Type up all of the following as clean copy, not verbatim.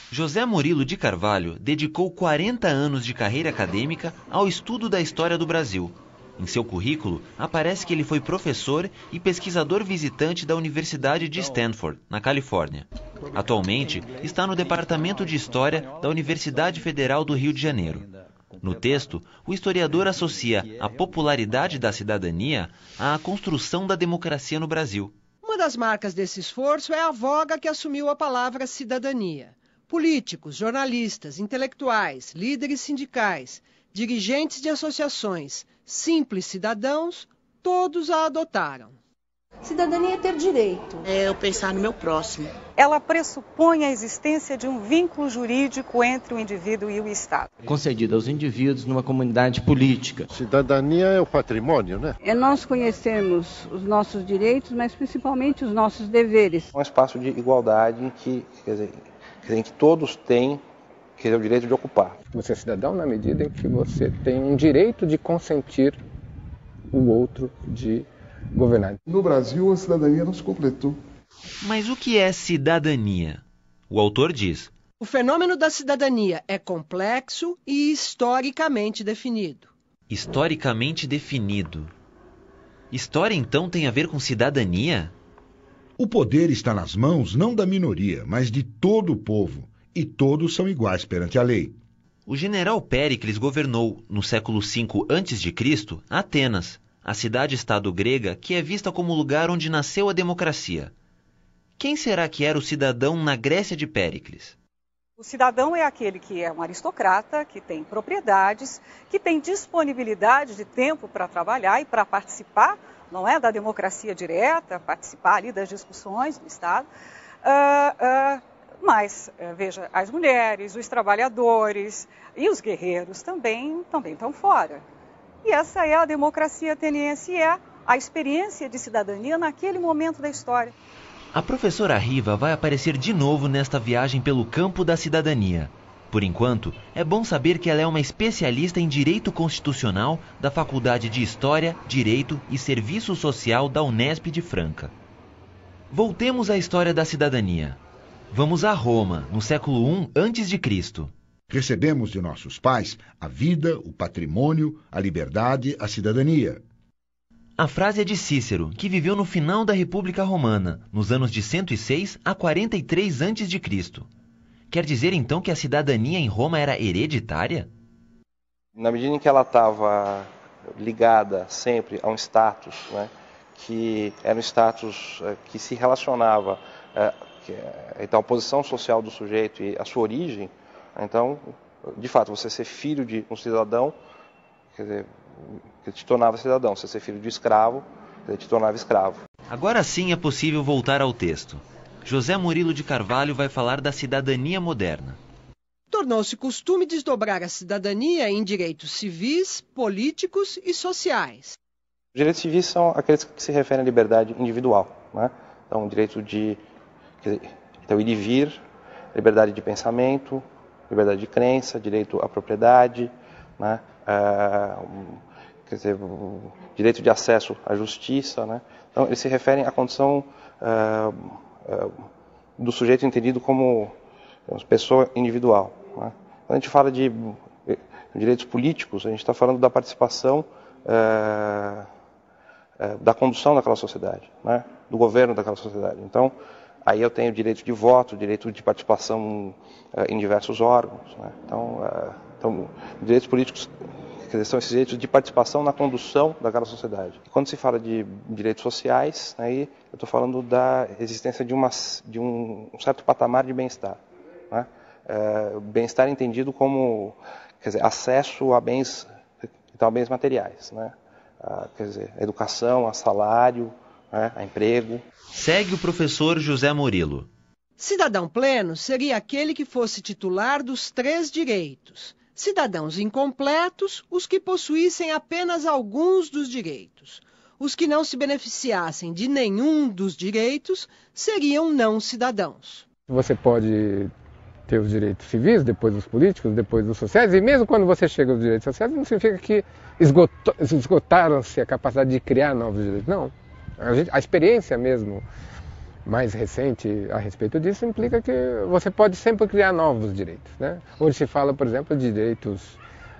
José Murilo de Carvalho dedicou 40 anos de carreira acadêmica ao estudo da história do Brasil. Em seu currículo, aparece que ele foi professor e pesquisador visitante da Universidade de Stanford, na Califórnia. Atualmente, está no Departamento de História da Universidade Federal do Rio de Janeiro. No texto, o historiador associa a popularidade da cidadania à construção da democracia no Brasil. Uma das marcas desse esforço é a voga que assumiu a palavra cidadania. Políticos, jornalistas, intelectuais, líderes sindicais, dirigentes de associações, simples cidadãos, todos a adotaram. Cidadania é ter direito. É eu pensar no meu próximo. Ela pressupõe a existência de um vínculo jurídico entre o indivíduo e o Estado. Concedida aos indivíduos numa comunidade política. Cidadania é o patrimônio, né? É nós conhecermos os nossos direitos, mas principalmente os nossos deveres. Um espaço de igualdade em que, em que todos têm o direito de ocupar. Você é cidadão na medida em que você tem um direito de consentir o outro de governar. No Brasil, a cidadania não se completou. Mas o que é cidadania? O autor diz: o fenômeno da cidadania é complexo e historicamente definido. Historicamente definido. História, então, tem a ver com cidadania? O poder está nas mãos não da minoria, mas de todo o povo, e todos são iguais perante a lei. O general Péricles governou, no século V a.C., Atenas, a cidade-estado grega que é vista como o lugar onde nasceu a democracia. Quem será que era o cidadão na Grécia de Péricles? O cidadão é aquele que é um aristocrata, que tem propriedades, que tem disponibilidade de tempo para trabalhar e para participar, não é, da democracia direta, participar ali das discussões do Estado. Mas, veja, as mulheres, os trabalhadores e os guerreiros também estão fora. E essa é a democracia ateniense, é a experiência de cidadania naquele momento da história. A professora Riva vai aparecer de novo nesta viagem pelo campo da cidadania. Por enquanto, é bom saber que ela é uma especialista em Direito Constitucional da Faculdade de História, Direito e Serviço Social da Unesp de Franca. Voltemos à história da cidadania. Vamos a Roma, no século I a.C. Recebemos de nossos pais a vida, o patrimônio, a liberdade, a cidadania. A frase é de Cícero, que viveu no final da República Romana, nos anos de 106 a 43 a.C. Quer dizer, então, que a cidadania em Roma era hereditária? Na medida em que ela estava ligada sempre a um status, né, que era um status que se relacionava então, a posição social do sujeito e a sua origem, então, de fato, você ser filho de um cidadão, quer dizer, que te tornava cidadão. Você ser filho de escravo, te tornava escravo. Agora sim é possível voltar ao texto. José Murilo de Carvalho vai falar da cidadania moderna. Tornou-se costume desdobrar a cidadania em direitos civis, políticos e sociais. Os direitos civis são aqueles que se referem à liberdade individual, né? Então, o direito de então, ir e vir, liberdade de pensamento, liberdade de crença, direito à propriedade, né? Quer dizer, direito de acesso à justiça, né? Então, eles se referem à condição do sujeito entendido como pessoa individual, né? Quando a gente fala de direitos políticos, a gente está falando da participação, da condução daquela sociedade, né? Do governo daquela sociedade. Então, aí eu tenho direito de voto, direito de participação em diversos órgãos, né? Então, direitos políticos, quer dizer, são esses direitos de participação na condução daquela sociedade. E quando se fala de direitos sociais, aí eu estou falando da existência de um certo patamar de bem-estar, né? Bem-estar entendido como, quer dizer, acesso a bens, então, a bens materiais, né? Quer dizer, a educação, a salário, né? A emprego. Segue o professor José Murilo. Cidadão pleno seria aquele que fosse titular dos 3 direitos. Cidadãos incompletos, os que possuíssem apenas alguns dos direitos. Os que não se beneficiassem de nenhum dos direitos seriam não cidadãos. Você pode ter os direitos civis, depois os políticos, depois os sociais, e mesmo quando você chega aos direitos sociais, não significa que esgotaram-se a capacidade de criar novos direitos. Não. A experiência mesmo mais recente a respeito disso implica que você pode sempre criar novos direitos, né? Onde se fala, por exemplo, de direitos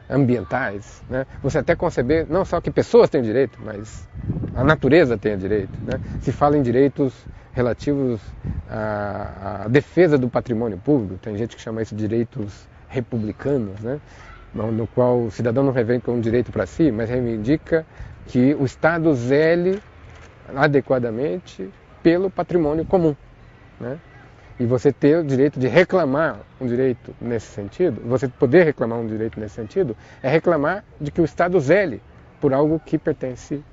ambientais, né? Você até conceber não só que pessoas têm direito, mas a natureza tem direito, né? Se fala em direitos relativos à defesa do patrimônio público, tem gente que chama isso de direitos republicanos, né? No qual o cidadão não reivindica um direito para si, mas reivindica que o Estado zele adequadamente pelo patrimônio comum, né? E você ter o direito de reclamar um direito nesse sentido, você poder reclamar um direito nesse sentido, é reclamar de que o Estado zele por algo que pertence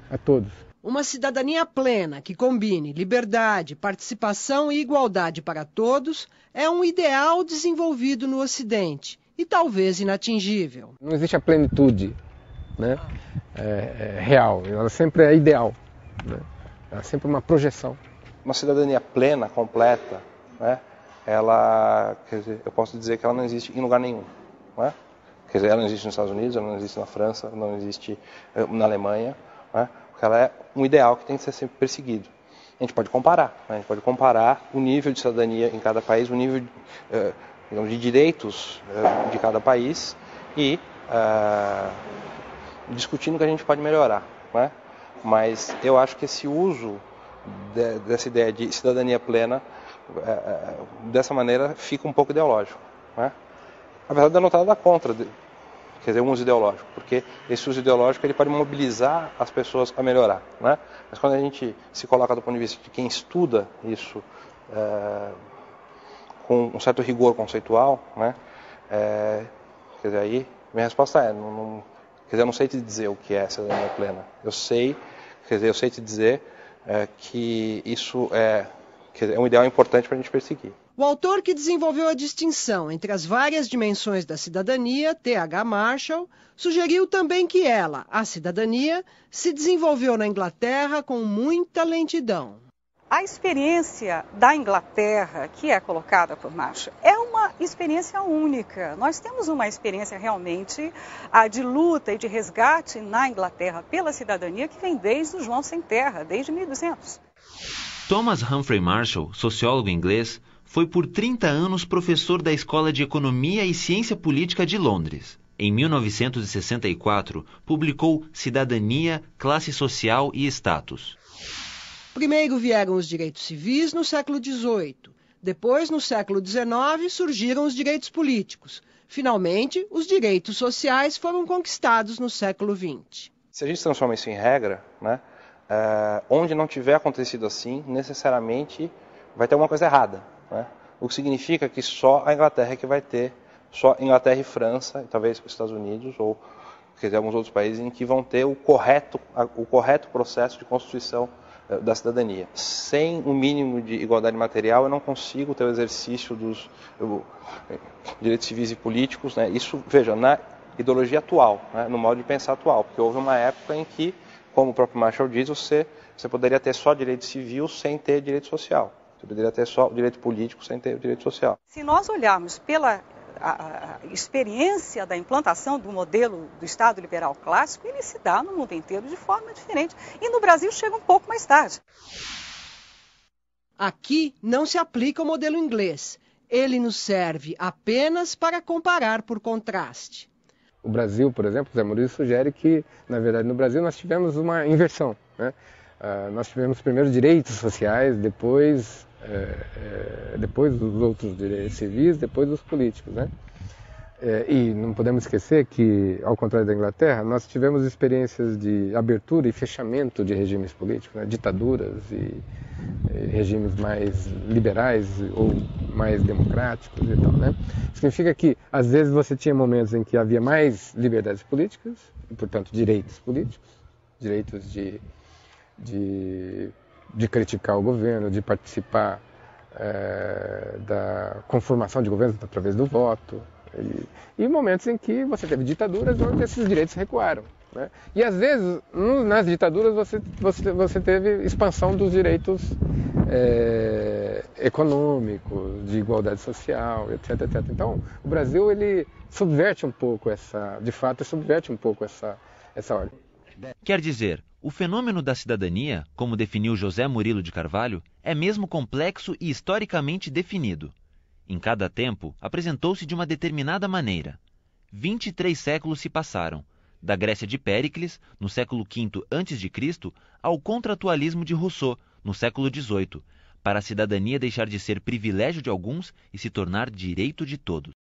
a todos. Uma cidadania plena que combine liberdade, participação e igualdade para todos é um ideal desenvolvido no Ocidente e talvez inatingível. Não existe a plenitude, né, real, ela sempre é ideal, né? Ela é sempre uma projeção. Uma cidadania plena, completa, né, ela, quer dizer, eu posso dizer que ela não existe em lugar nenhum, né? Quer dizer, ela não existe nos Estados Unidos, ela não existe na França, não existe na Alemanha, né? Porque ela é um ideal que tem que ser sempre perseguido. A gente pode comparar, né? A gente pode comparar o nível de cidadania em cada país, o nível de direitos de cada país e discutindo o que a gente pode melhorar, né? Mas eu acho que esse uso dessa ideia de cidadania plena, dessa maneira, fica um pouco ideológico, né? Apesar de eu não estar nada contra, quer dizer, um uso ideológico, porque esse uso ideológico ele pode mobilizar as pessoas a melhorar, né? Mas quando a gente se coloca do ponto de vista de quem estuda isso com um certo rigor conceitual, né? Quer dizer, aí minha resposta é, quer dizer, eu não sei te dizer o que é cidadania plena. Eu sei te dizer que isso é um ideal importante para a gente perseguir. O autor que desenvolveu a distinção entre as várias dimensões da cidadania, T.H. Marshall, sugeriu também que ela, a cidadania, se desenvolveu na Inglaterra com muita lentidão. A experiência da Inglaterra, que é colocada por Marshall, é uma experiência única. Nós temos uma experiência realmente de luta e de resgate na Inglaterra pela cidadania que vem desde o João Sem Terra, desde 1200. Thomas Humphrey Marshall, sociólogo inglês, foi por 30 anos professor da Escola de Economia e Ciência Política de Londres. Em 1964, publicou Cidadania, Classe Social e Status. Primeiro vieram os direitos civis no século XVIII. Depois, no século XIX, surgiram os direitos políticos. Finalmente, os direitos sociais foram conquistados no século XX. Se a gente transforma isso em regra, né, onde não tiver acontecido assim, necessariamente vai ter alguma coisa errada, né? O que significa que só a Inglaterra é que vai ter, só Inglaterra e França, e talvez os Estados Unidos, ou quer dizer, alguns outros países, em que vão ter o correto processo de constituição da cidadania. Sem um mínimo de igualdade material, eu não consigo ter o exercício dos direitos civis e políticos, né? Isso, veja, na ideologia atual, né? No modo de pensar atual, porque houve uma época em que, como o próprio Marshall diz, você poderia ter só direito civil sem ter direito social. Você poderia ter só o direito político sem ter o direito social. Se nós olharmos pela experiência da implantação do modelo do Estado liberal clássico, ele se dá no mundo inteiro de forma diferente. E no Brasil chega um pouco mais tarde. Aqui não se aplica o modelo inglês. Ele nos serve apenas para comparar por contraste. O Brasil, por exemplo, Zé Maurício sugere que, na verdade, no Brasil nós tivemos uma inversão, né? Nós tivemos primeiro direitos sociais, depois os outros direitos civis, depois os políticos, né? E não podemos esquecer que, ao contrário da Inglaterra, nós tivemos experiências de abertura e fechamento de regimes políticos, né? Ditaduras e regimes mais liberais ou mais democráticos e tal, né? Significa que, às vezes, você tinha momentos em que havia mais liberdades políticas, e, portanto, direitos políticos, direitos de criticar o governo, de participar da conformação de governos através do voto, e momentos em que você teve ditaduras onde esses direitos recuaram, né? E às vezes, nas ditaduras, você teve expansão dos direitos econômicos, de igualdade social, etc, etc. Então, o Brasil, ele subverte um pouco essa ordem. Quer dizer, O fenômeno da cidadania, como definiu José Murilo de Carvalho, é mesmo complexo e historicamente definido. Em cada tempo, apresentou-se de uma determinada maneira. 23 séculos se passaram, da Grécia de Péricles, no século V a.C., ao contratualismo de Rousseau, no século XVIII, para a cidadania deixar de ser privilégio de alguns e se tornar direito de todos.